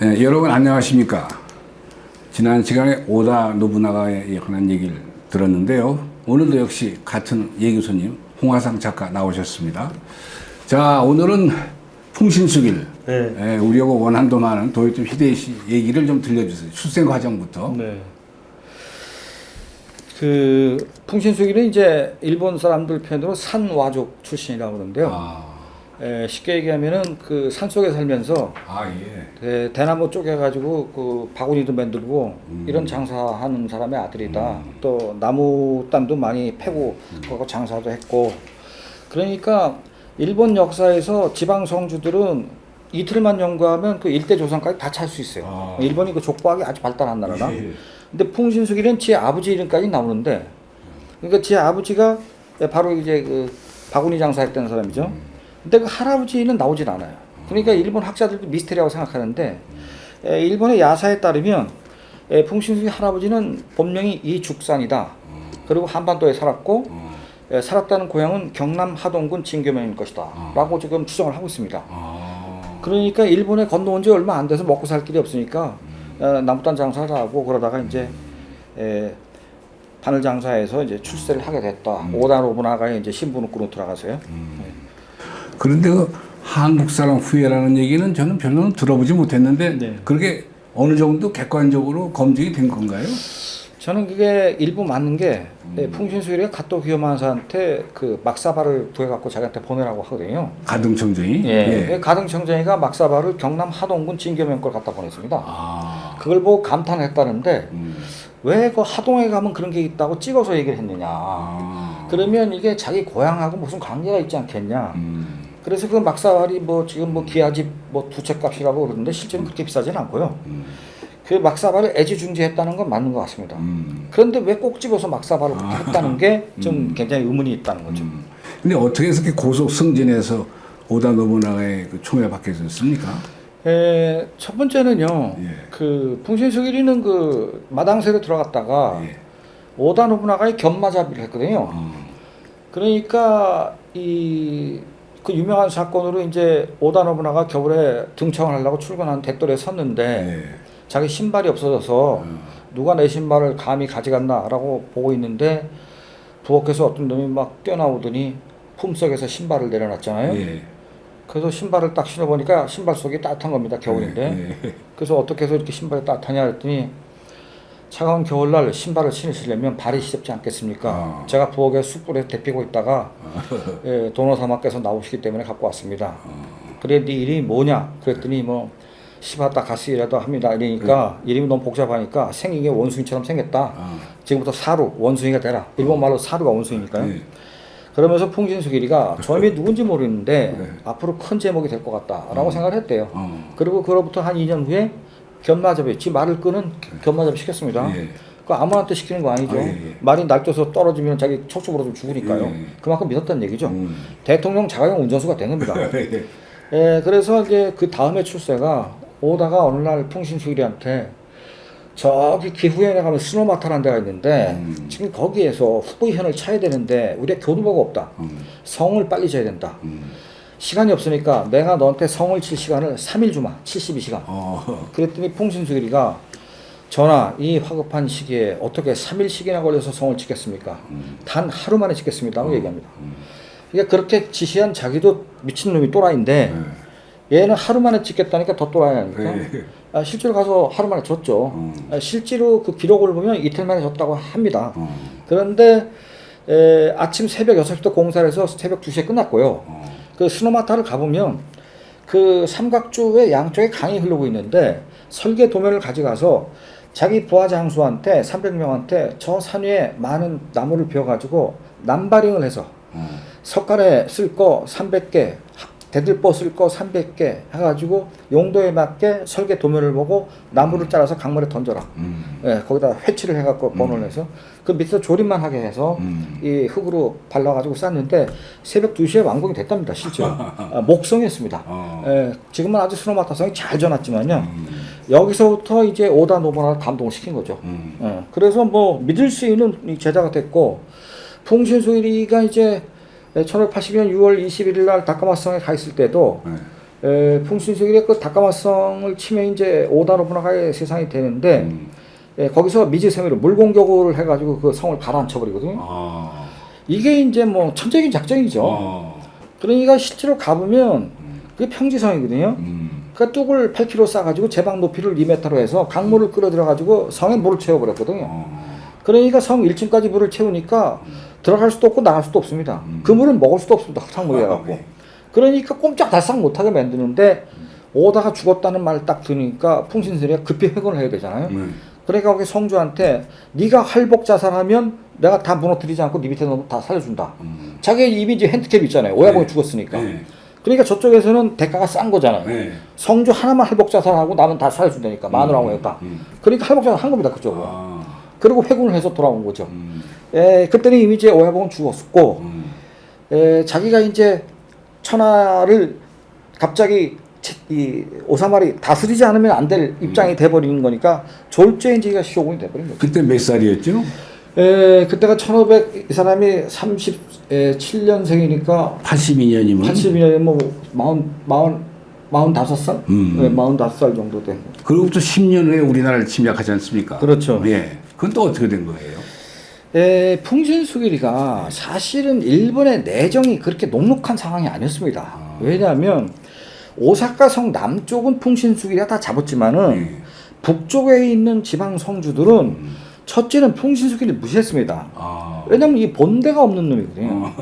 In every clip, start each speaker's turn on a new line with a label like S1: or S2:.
S1: 네, 여러분 안녕하십니까. 지난 시간에 오다 노부나가에 관한 얘기를 들었는데요. 오늘도 역시 같은 얘기 손님 홍화상 작가 나오셨습니다. 자, 오늘은 풍신수길,
S2: 네.
S1: 우리하고 원한도 많은 도요토 히데요시 얘기를 좀 들려주세요. 출생 과정부터.
S2: 네. 그 풍신수길은 이제 일본 사람들 표현으로 산와족 출신이라고 그러는데요. 쉽게 얘기하면은 그 산속에 살면서 대나무 쪼개가지고 그 바구니도 만들고 이런 장사하는 사람의 아들이다. 또 나무 땅도 많이 패고 그거 장사도 했고. 그러니까 일본 역사에서 지방 성주들은 이틀만 연구하면 그 일대 조상까지 다 찾을 수 있어요. 일본이 그 족보학이 아주 발달한 나라라. 근데 풍신수길은 지 아버지 이름까지 나오는데, 그러니까 지 아버지가 바로 이제 그 바구니 장사했던 사람이죠. 근데 그 할아버지는 나오질 않아요. 그러니까 일본 학자들도 미스테리라고 생각하는데, 일본의 야사에 따르면 풍신수길 할아버지는 본명이 이죽산이다. 그리고 한반도에 살았고, 살았다는 고향은 경남 하동군 진교면일 것이다. 라고 지금 추정을 하고 있습니다. 그러니까 일본에 건너온 지 얼마 안 돼서 먹고 살 길이 없으니까 나무단 장사를 하고 그러다가 이제 바늘 장사에서 이제 출세를 하게 됐다. 오다 노부나가의 이제 신분으로 들어가서요.
S1: 그런데 그 한국 사람 후예라는 얘기는 저는 별로 들어보지 못했는데 그렇게 어느 정도 객관적으로 검증이 된 건가요?
S2: 저는 그게 일부 맞는 게 풍신수길이가 가토 기요마사한테 그 막사발을 구해갖고 자기한테 보내라고 하거든요.
S1: 가등청정이?
S2: 가등청정이가 막사발을 경남 하동군 진교면 걸 갖다 보냈습니다. 그걸 보고 감탄을 했다는데 왜 그 하동에 가면 그런 게 있다고 찍어서 얘기를 했느냐. 그러면 이게 자기 고향하고 무슨 관계가 있지 않겠냐. 그래서 그 막사발이 뭐 지금 뭐 기아집 뭐 두 채 값이라고 그러는데 실제는 그렇게 비싸진 않고요. 그 막사발을 애지중지했다는 건 맞는 것 같습니다. 그런데 왜 꼭 집어서 막사발을 그렇게 했다는 게 좀 굉장히 의문이 있다는 거죠.
S1: 근데 어떻게 해서 이렇게 고속 승진해서 오다 노부나가의 그 총에 받게 됐습니까?
S2: 첫 번째는요, 그 풍신수길이는 그 마당새로 들어갔다가 오다 노부나가의 견마잡이를 했거든요. 그러니까 그 유명한 사건으로 이제 오다 노부나가 겨울에 등청을 하려고 출근한 대돌에 섰는데 자기 신발이 없어져서 누가 내 신발을 감히 가져갔나라고 보고 있는데 부엌에서 어떤 놈이 막 뛰어나오더니 품속에서 신발을 내려놨잖아요. 그래서 신발을 딱 신어보니까 신발 속이 따뜻한 겁니다. 겨울인데. 그래서 어떻게 해서 이렇게 신발이 따뜻하냐 했더니 차가운 겨울날 신발을 신으시려면 발이 시렵지 않겠습니까? 제가 부엌에 숯불에 데피고 있다가 도노사마께서 나오시기 때문에 갖고 왔습니다. 그래 네 이름이 뭐냐? 그랬더니 뭐 시바타 가스이라도 합니다. 이러니까 이름이 너무 복잡하니까 생긴 게 원숭이처럼 생겼다. 지금부터 사루, 원숭이가 되라. 일본말로 사루가 원숭이니까요. 그러면서 풍신수길이가 저놈이 누군지 모르는데 앞으로 큰 제목이 될 것 같다라고 생각을 했대요. 그리고 그로부터 한 2년 후에 견마잡이, 지 말을 끄는 견마잡이 시켰습니다. 그 아무한테 시키는 거 아니죠. 말이 날뛰어서 떨어지면 자기 척추 부러지면 죽으니까요. 그만큼 믿었다는 얘기죠. 대통령 자가용 운전수가 된 겁니다. 그래서 이제 그 다음에 출세가 오다가 어느 날 풍신수길이한테 저기 기후현에 가면 스노마타라는 데가 있는데 지금 거기에서 후보현을 차야 되는데 우리가 교두보가 없다. 성을 빨리 져야 된다. 시간이 없으니까 내가 너한테 성을 칠 시간을 3일 주마. 72시간. 그랬더니 풍신수길이가 전하 이 화급한 시기에 어떻게 3일씩이나 걸려서 성을 짓겠습니까? 단 하루 만에 짓겠습니다 하고 얘기합니다. 그러니까 그렇게 지시한 자기도 미친놈이 또라이인데 얘는 하루 만에 찍겠다니까 더 또라이 아닙니까? 실제로 가서 하루 만에 졌죠. 실제로 그 기록을 보면 이틀 만에 졌다고 합니다. 그런데 아침 새벽 6시부터 공사를 해서 새벽 2시에 끝났고요. 그 스노마타를 가보면 그 삼각주의 양쪽에 강이 흐르고 있는데 설계 도면을 가져가서 자기 부하 장수한테 300명한테 저 산 위에 많은 나무를 비워가지고 남바링을 해서 석가래 쓸 거 300개 대들보 쓸 거 300개 해가지고 용도에 맞게 설계 도면을 보고 나무를 잘라서 강물에 던져라. 거기다 회치를 해갖고 번호를 해서 그 밑에서 조립만 하게 해서 이 흙으로 발라가지고 쌌는데 새벽 2시에 완공이 됐답니다. 실제로. 목성이었습니다. 지금은 아주 스노마타성이 잘 져놨지만요. 여기서부터 이제 오다 노부나를 감동을 시킨 거죠. 그래서 뭐 믿을 수 있는 제자가 됐고 풍신수길이가 이제 1582년 6월 21일 날 다카마성에 가 있을 때도 풍신수길의 그 다까마성을 치면 이제 오다 노부나가의 세상이 되는데 거기서 미지세미로 물공격을 해가지고 그 성을 가라앉혀 버리거든요. 이게 이제 뭐 천적인 작전이죠. 그러니까 실제로 가보면 그게 평지성이거든요. 그러니까 뚝을 8km 싸가지고 제방 높이를 2m로 해서 강물을 끌어들여가지고 성에 물을 채워버렸거든요. 그러니까 성 1층까지 물을 채우니까 들어갈 수도 없고 나갈 수도 없습니다. 그 물을 먹을 수도 없습니다. 흙탕물이라갖고. 그러니까 꼼짝달싹 못하게 만드는데 오다가 죽었다는 말을 딱 들으니까 풍신수리가 급히 회군을 해야 되잖아요. 그러니까 거기 성주한테 네가 할복 자살하면 내가 다 무너뜨리지 않고 네 밑에 놈 다 살려준다. 자기 이미 이제 핸디캡 있잖아요. 오야봉이 죽었으니까. 그러니까 저쪽에서는 대가가 싼 거잖아요. 성주 하나만 할복 자살하고 남은 다 살려준다니까. 마누라고 했다. 그러니까 할복 자살 한 겁니다. 그쪽으로. 그리고 회군을 해서 돌아온 거죠. 그때는 이미 이제 오야봉은 죽었고 자기가 이제 천하를 갑자기 이 오사마리 다스리지 않으면 안 될 입장이 돼버리는 거니까 졸죄인지가 시오군이 돼버린 거죠.
S1: 그때 몇 살이었죠?
S2: 그때가 1500, 이 사람이 37년생이니까
S1: 82년이면
S2: 82년이면 뭐 45살? 네, 45살 정도 된.
S1: 그로부터 10년 후에 우리나라를 침략하지 않습니까?
S2: 그렇죠.
S1: 예. 그건 또 어떻게 된 거예요?
S2: 풍신수길이가 사실은 일본의 내정이 그렇게 녹록한 상황이 아니었습니다. 왜냐하면 오사카 성 남쪽은 풍신수길이가 다 잡았지만은 북쪽에 있는 지방 성주들은 첫째는 풍신수길을 무시했습니다. 왜냐하면 이 본대가 없는 놈이거든요.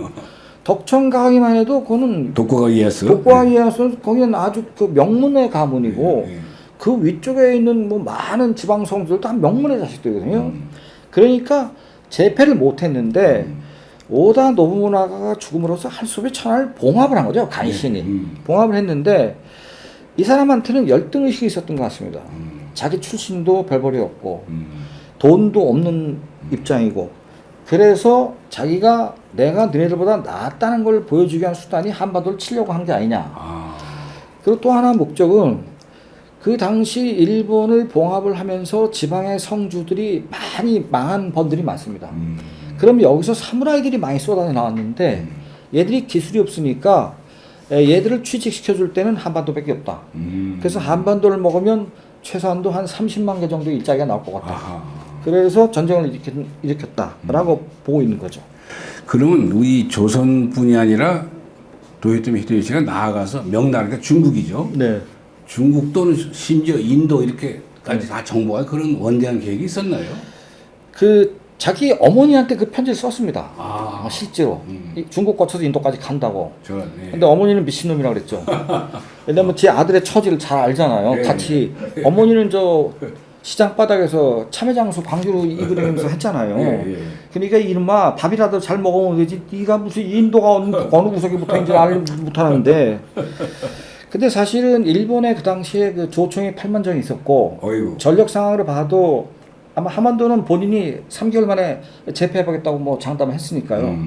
S2: 덕천가기만 해도 그거는
S1: 독고가 이에야스.
S2: 독고가 이에야스는 거기는 아주 그 명문의 가문이고 그 위쪽에 있는 뭐 많은 지방 성주들도 다 명문의 자식들이거든요. 그러니까 재패를 못했는데 오다 노부나가가 죽음으로써 할수비 천하를 봉합을 한 거죠. 간신히 봉합을 했는데 이 사람한테는 열등의식이 있었던 것 같습니다. 자기 출신도 별볼이 없고 돈도 없는 입장이고 그래서 자기가 내가 너네들보다 낫다는 걸 보여주기 위한 수단이 한반도를 치려고 한 게 아니냐. 그리고 또 하나 목적은 그 당시 일본을 봉합을 하면서 지방의 성주들이 많이 망한 번들이 많습니다. 그럼 여기서 사무라이들이 많이 쏟아져 나왔는데 얘들이 기술이 없으니까 얘들을 취직시켜줄 때는 한반도밖에 없다. 그래서 한반도를 먹으면 최소한도 한 30만 개 정도 일자리가 나올 것 같다. 그래서 전쟁을 일으켰다라고 보고 있는 거죠.
S1: 그러면 우리 조선뿐이 아니라 도요토미 히데요시가 나아가서 명나라가 중국이죠.
S2: 네.
S1: 중국 또는 심지어 인도 이렇게까지 다 정보가 그런 원대한 계획이 있었나요?
S2: 그 자기 어머니한테 그 편지를 썼습니다. 실제로 중국 거쳐서 인도까지 간다고. 근데 어머니는 미친놈이라고 그랬죠. 왜냐면 제 아들의 처지를 잘 알잖아요. 같이 어머니는 저 시장 바닥에서 참외장수 광주로 이그리면서 했잖아요. 그러니까 이놈아 밥이라도 잘 먹으면 되지. 네가 무슨 인도가 어느 구석에 붙어있는지 알 못하는데. 근데 사실은 일본의 그 당시에 그 조총이 8만정이 있었고 전력 상황으로 봐도 아마 한반도는 본인이 3개월 만에 제패해보겠다고 뭐 장담을 했으니까요.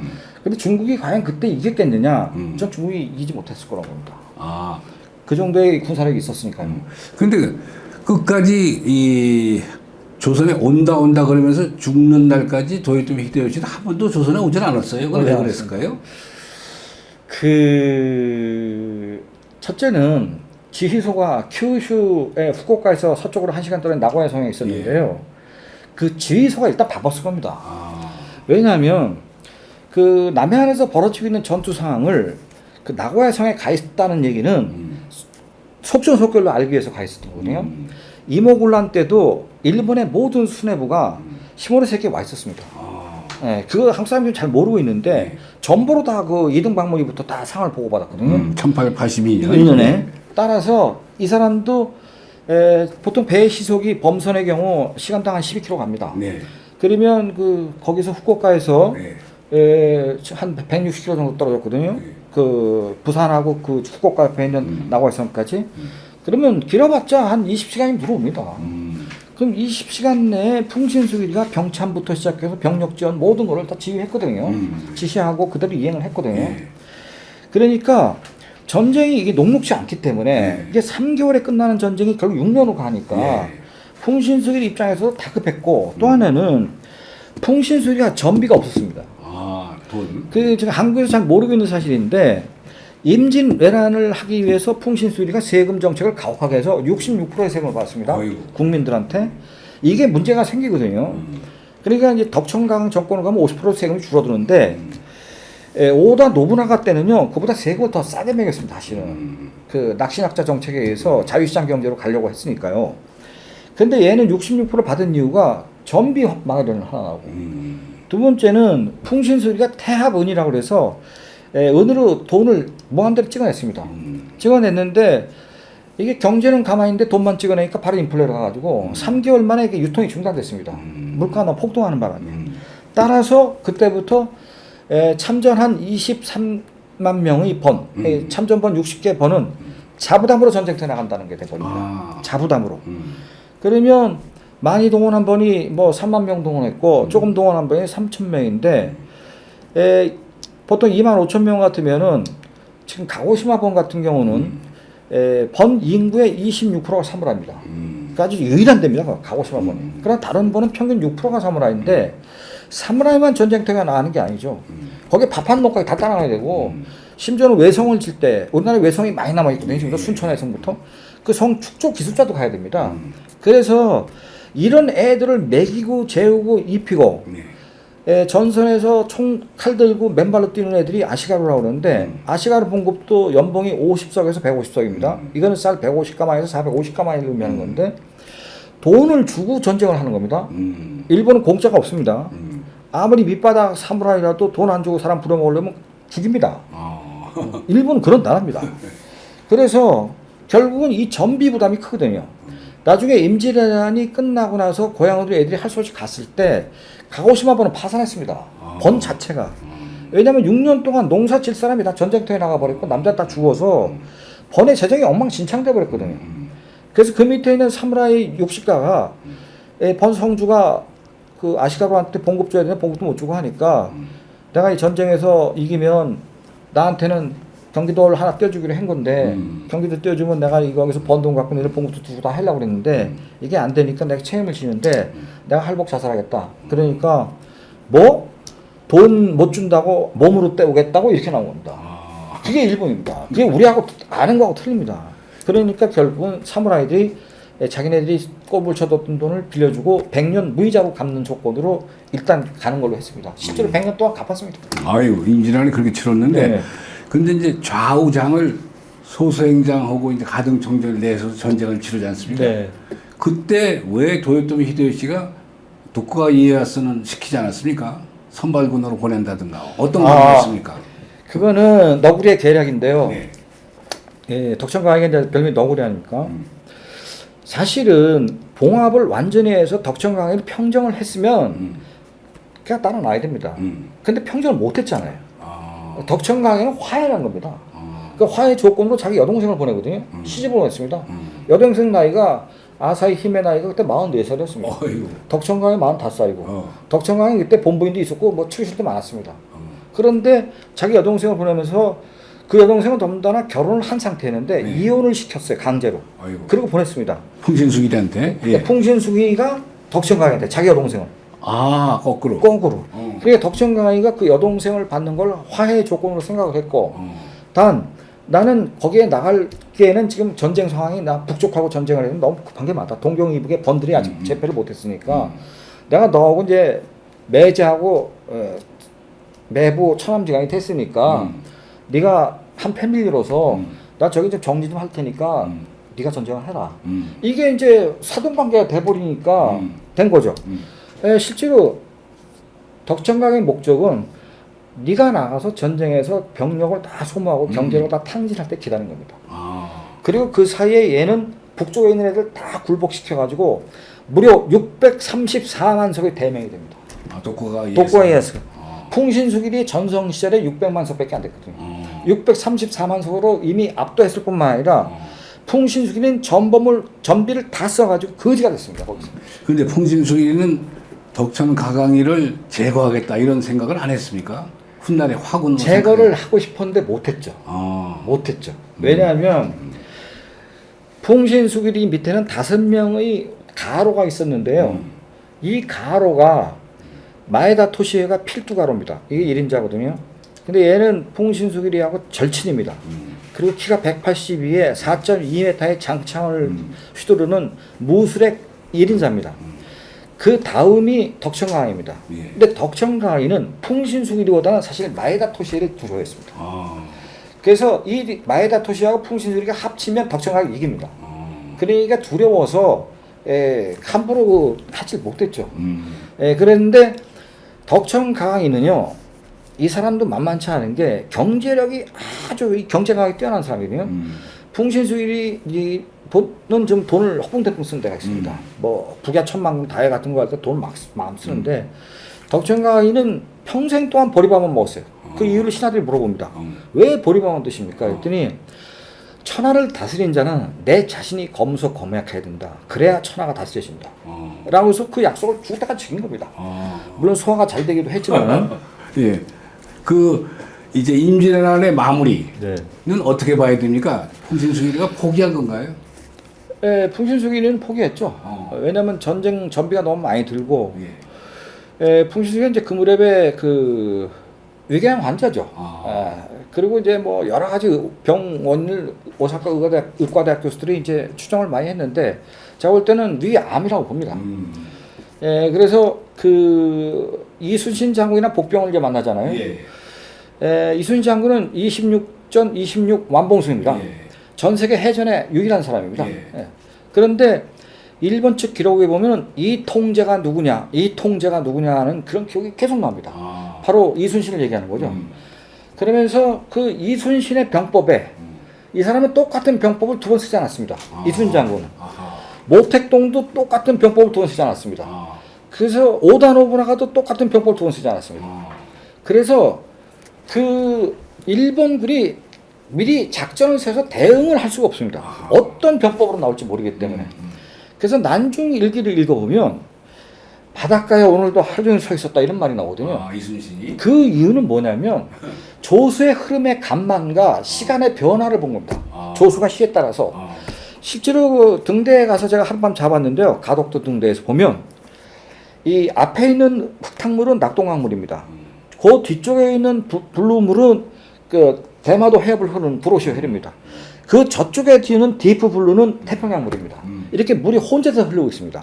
S2: 근데 중국이 과연 그때 이겼겠느냐? 전 중국이 이기지 못했을 거라고 봅니다. 그 정도의 군사력이 있었으니까요.
S1: 근데 끝까지 이 조선에 온다 그러면서 죽는 날까지 도요토미 히데요시는 한 번도 조선에 오질 않았어요. 그건 왜 그랬을까요?
S2: 첫째는 지휘소가 큐슈의 후쿠오카에서 서쪽으로 1시간 떨어진 나고야 성에 있었는데요. 그 지휘소가 일단 바빴을 겁니다. 왜냐하면 그 남해안에서 벌어지고 있는 전투 상황을 그 나고야 성에 가 있다는 얘기는 속전속결로 알기 위해서 가 있었던 거거든요. 이모군란 때도 일본의 모든 수뇌부가 시모노세키에 와 있었습니다. 네, 그거 한국 사람들이 잘 모르고 있는데 전부로 다 그 이등 방문이부터 다 상을 보고받았거든요.
S1: 1882년에.
S2: 따라서 이 사람도 보통 배 시속이 범선의 경우 시간당 한 12km 갑니다. 그러면 그 거기서 후쿠오카에서 한 160km 정도 떨어졌거든요. 그 부산하고 그 후쿠오카 옆에 있는 나고야성까지. 그러면 길어봤자 한 20시간이면 들어옵니다. 그럼 20시간 내에 풍신수길이가 병참부터 시작해서 병력 지원 모든 거를 다 지휘했거든요. 지시하고 그대로 이행을 했거든요. 그러니까 전쟁이 이게 녹록지 않기 때문에 이게 3개월에 끝나는 전쟁이 결국 6년으로 가니까 풍신수길 입장에서도 다급했고 또 하나는 풍신수길이가 전비가 없었습니다.
S1: 돈.
S2: 그 지금 한국에서 잘 모르고 있는 사실인데 임진왜란을 하기 위해서 풍신수리가 세금 정책을 가혹하게 해서 66%의 세금을 받습니다.
S1: 어이구.
S2: 국민들한테. 이게 문제가 생기거든요. 그러니까 이제 덕청강 정권을 가면 50% 세금이 줄어드는데 오다 노부나가 때는요, 그보다 세금을 더 싸게 매겼습니다. 사실은 그 낚시낙자 정책에 의해서 자유시장 경제로 가려고 했으니까요. 근데 얘는 66% 받은 이유가 전비 마련을 하나 나오고, 두 번째는 풍신수리가 태합은이라고 그래서 은으로 돈을 무한대로 찍어냈습니다. 찍어냈는데 이게 경제는 가만히 있는데 돈만 찍어내니까 바로 인플레가 가가지고 3개월 만에 이게 유통이 중단됐습니다. 물가가 너무 폭등하는 바람에. 따라서 그때부터 참전한 23만 명의 번, 참전번 60개 번은 자부담으로 전쟁터에 나간다는 게 돼버립니다. 자부담으로. 그러면 많이 동원한 번이 뭐 3만 명 동원했고 조금 동원한 번이 3천 명인데 보통 2만 5천 명 같으면은 지금 가고시마 번 같은 경우는 번 인구의 26%가 사무라입니다. 그러니까 아주 유일한 데입니다. 가고시마 번이. 그러나 다른 번은 평균 6%가 사무라인데 사무라이만 전쟁터가 나가는 게 아니죠. 거기에 밥한 농까지 다 따라가야 되고 심지어는 외성을 질 때 우리나라에 외성이 많이 남아있거든요. 지금 순천 외성부터. 그 성 축조 기술자도 가야 됩니다. 그래서 이런 애들을 먹이고 재우고 입히고 전선에서 총 칼 들고 맨발로 뛰는 애들이 아시가루라고 그러는데 아시가루 봉급도 연봉이 50석에서 150석입니다. 이거는 쌀 150가마에서 450가마를 의미하는 건데 돈을 주고 전쟁을 하는 겁니다. 일본은 공짜가 없습니다. 아무리 밑바닥 사무라이라도 돈 안 주고 사람 부려먹으려면 죽입니다. 일본은 그런 나라입니다. 그래서 결국은 이 전비 부담이 크거든요. 나중에 임진왜란이 끝나고 나서 고향으로 애들이 할 수 없이 갔을 때 가고시마 번은 파산했습니다. 번 자체가. 왜냐하면 6년 동안 농사 질 사람이 다 전쟁터에 나가버렸고 남자 다 죽어서 번의 재정이 엉망진창돼 버렸거든요. 그래서 그 밑에 있는 사무라이 60가가 번 성주가 그 아시가루한테 봉급 줘야 되는데 봉급도 못 주고 하니까 내가 이 전쟁에서 이기면 나한테는 경기도를 하나 떼어주기로 한 건데 경기도 떼어주면 내가 여기서 번 돈 갖고 너네 봉급도 주고 다 하려고 그랬는데 이게 안 되니까 내가 책임을 지는데 내가 할복 자살하겠다. 그러니까 뭐? 돈 못 준다고 몸으로 때우겠다고 이렇게 나온 겁니다. 그게 일본입니다. 그게 우리하고 아는 거하고 틀립니다. 그러니까 결국은 사무라이들이 자기네들이 꼬불 쳐뒀던 돈을 빌려주고 100년 무이자로 갚는 조건으로 일단 가는 걸로 했습니다. 실제로 100년 동안 갚았습니다.
S1: 아유, 임진왜란이 그렇게 치렀는데
S2: 네.
S1: 근데 이제 좌우장을 소수행장하고 이제 가등청정을 내서 전쟁을 치르지 않습니까?
S2: 네.
S1: 그때 왜 도요토미 히데요시가 도쿠가 이에야스는 시키지 않았습니까? 선발군으로 보낸다든가 어떤 관계였습니까?
S2: 그거는 너구리의 계략인데요.
S1: 네.
S2: 예, 덕천강에게 이제 별명이 너구리 아닙니까? 사실은 봉합을 완전히 해서 덕천강에를 평정을 했으면 그냥 따라놔야 됩니다. 근데 평정을 못했잖아요. 덕천강에는 화해라는 겁니다. 그 화해 조건으로 자기 여동생을 보내거든요. 시집을 보냈습니다. 여동생 나이가 아사히 힘의 나이가 그때 44살이었습니다. 덕천강에 45살이고 덕천강에 그때 본부인도 있었고 뭐 출신도 많았습니다. 그런데 자기 여동생을 보내면서 그 여동생은 더군다나 결혼을 한 상태였는데
S1: 네.
S2: 이혼을 시켰어요. 강제로. 그리고 보냈습니다.
S1: 풍신수기한테? 예.
S2: 풍신수기가 덕천강한테 자기 여동생을.
S1: 아, 거꾸로.
S2: 그러니까 덕천강이가 그 여동생을 받는 걸 화해 조건으로 생각을 했고 단 나는 거기에 나갈기에는 지금 전쟁 상황이 나 북쪽하고 전쟁을 해서 너무 급한 게 많다. 동경 이북의 번들이 아직 재패를 못했으니까 내가 너하고 이제 매제하고 매부 처남지간이 됐으니까 네가 한 패밀리로서 나 저기 좀 정리 좀 할 테니까 네가 전쟁을 해라. 이게 이제 사돈관계가 돼버리니까 된 거죠. 실제로 덕천강의 목적은 네가 나가서 전쟁에서 병력을 다 소모하고 경제를 다 탕진할 때 기다린 겁니다. 그리고 그 사이에 얘는 북쪽에 있는 애들 다 굴복시켜가지고 무려 634만 석의 대명이 됩니다.
S1: 도쿠가
S2: 이에야스. 풍신수길이 전성 시절에 600만 석밖에 안 됐거든요. 634만 석으로 이미 압도했을 뿐만 아니라 풍신수길은 전비를 다 써가지고 거지가 됐습니다. 거기서.
S1: 그런데 풍신수기는 덕천 가강이를 제거하겠다 이런 생각을 안 했습니까? 훗날에 화군으로
S2: 제거를 하고 싶었는데 못했죠. 못했죠. 왜냐하면 풍신수길이 밑에는 5명의 가로가 있었는데요. 이 가로가 마에다 토시에가 필두가로입니다. 이게 1인자거든요. 근데 얘는 풍신수길이하고 절친입니다. 그리고 키가 182에 4.2m의 장창을 휘두르는 무술의 1인자입니다. 그 다음이 덕천강이입니다.
S1: 예.
S2: 근데 덕천강이는 풍신수길이보다는 사실 마에다 토시를 두려워했습니다. 그래서 이 마에다 토시하고 풍신수길이가 합치면 덕천강이 이깁니다. 그러니까 두려워서 함부로 하질 못했죠. 그랬는데 덕천강이는요, 이 사람도 만만치 않은 게 경제력이 아주 경제력이 뛰어난 사람이거든요. 풍신수길이 는 좀 돈을 허풍대풍 쓰는 데가 있습니다. 뭐 북야 천만금 다해 같은 거 할 때 돈 막 쓰는데 덕천강이는 평생 동안 보리밥만 먹었어요. 그 이유를 신하들이 물어봅니다. 왜 보리밥만 드십니까? 그랬더니 천하를 다스린 자는 내 자신이 검소검약해야 된다. 그래야 천하가 다스려진다. 라고 해서 그 약속을 죽을 때까지 지킨 겁니다. 물론 소화가 잘 되기도 했지만
S1: 예. 이제 임진왜란의 마무리는
S2: 네.
S1: 어떻게 봐야 됩니까? 풍신수길이가 포기한 건가요?
S2: 예, 풍신수길이는 포기했죠. 왜냐하면 전쟁 전비가 너무 많이 들고, 풍신수길은 이제 그 무렵에 그 위궤양 환자죠. 그리고 이제 뭐 여러 가지 병원을 오사카 의과대학 교수들이 이제 추정을 많이 했는데, 제가 볼 때는 위암이라고 봅니다. 그래서 그 이순신 장군이나 복병을 이제 만나잖아요. 이순신 장군은 26전 26 완봉승입니다. 전 세계 해전에 유일한 사람입니다. 그런데 일본 측 기록에 보면 이 통제가 누구냐는 그런 기억이 계속 나옵니다. 바로 이순신을 얘기하는 거죠. 그러면서 그 이순신의 병법에 이 사람은 똑같은 병법을 두 번 쓰지 않았습니다. 이순신 장군은. 모택동도 똑같은 병법을 두 번 쓰지 않았습니다. 그래서 오다 노부나가도 똑같은 병법을 두 번 쓰지 않았습니다. 그래서 그 일본군이 미리 작전을 세워서 대응을 할 수가 없습니다. 어떤 병법으로 나올지 모르기 때문에. 그래서 난중 일기를 읽어보면 바닷가에 오늘도 하루 종일 서 있었다 이런 말이 나오거든요.
S1: 이순신이?
S2: 그 이유는 뭐냐면 조수의 흐름의 간만과 시간의 변화를 본 겁니다. 조수가 시에 따라서. 실제로 그 등대에 가서 제가 하룻밤 잡았는데요. 가덕도 등대에서 보면 이 앞에 있는 흙탕물은 낙동강물입니다. 그 뒤쪽에 있는 블루물은 그 대마도 해협을 흐르는 구로시오 해류입니다. 그 저쪽에 뒤는 디프 블루는 태평양물입니다. 이렇게 물이 혼재해서 흐르고 있습니다.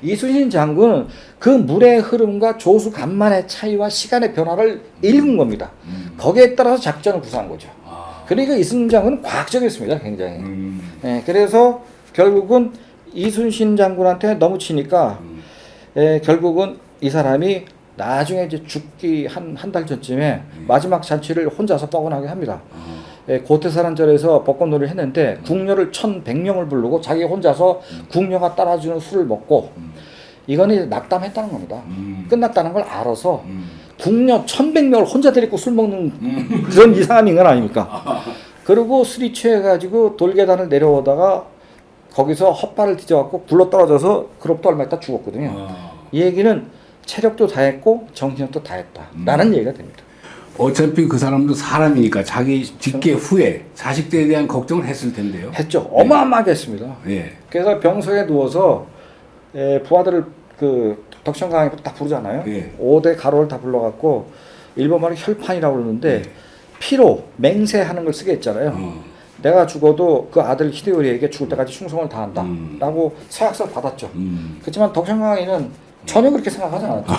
S2: 이순신 장군은 그 물의 흐름과 조수 간만의 차이와 시간의 변화를 읽은 겁니다. 거기에 따라서 작전을 구사한 거죠. 그러니까 이순신 장군은 과학적이었습니다. 굉장히. 그래서 결국은 이순신 장군한테 너무 치니까 결국은 이 사람이 나중에 이제 죽기 한 달 전쯤에 마지막 잔치를 혼자서 뻐근하게 합니다. 고태사란절에서 벚꽃놀이를 했는데 궁녀를 1,100명을 부르고 자기 혼자서 궁녀가 따라주는 술을 먹고 이거는 이제 낙담했다는 겁니다. 끝났다는 걸 알아서 궁녀 1,100명을 혼자 데리고 술 먹는 그런 이상한 인간 아닙니까? 그리고 술이 취해가지고 돌계단을 내려오다가 거기서 헛발을 뒤져갖고 굴러 떨어져서 그로부터 얼마 있다 죽었거든요. 이 얘기는 체력도 다했고 정신력도 다했다 라는 얘기가 됩니다.
S1: 어차피 그 사람도 사람이니까 자기 직계 후에 자식들에 대한 걱정을 했을 텐데요.
S2: 했죠. 어마어마하게 했습니다. 그래서 병석에 누워서 부하들을 그 덕천강에 딱 부르잖아요. 5대 가로를 다 불러갖고 일본말로 혈판이라고 그러는데 피로 맹세하는 걸 쓰게 했잖아요. 내가 죽어도 그 아들 히데요리에게 죽을 때까지 충성을 다한다 라고 서약서를 받았죠. 그렇지만 덕천강에는 전혀 그렇게 생각하지 않았죠.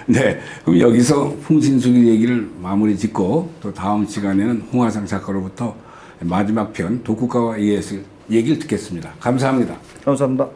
S1: 네, 그럼 여기서 풍신수길 얘기를 마무리 짓고 또 다음 시간에는 홍화상 작가로부터 마지막 편 독후가와 이해했을 얘기를 듣겠습니다. 감사합니다.
S2: 감사합니다.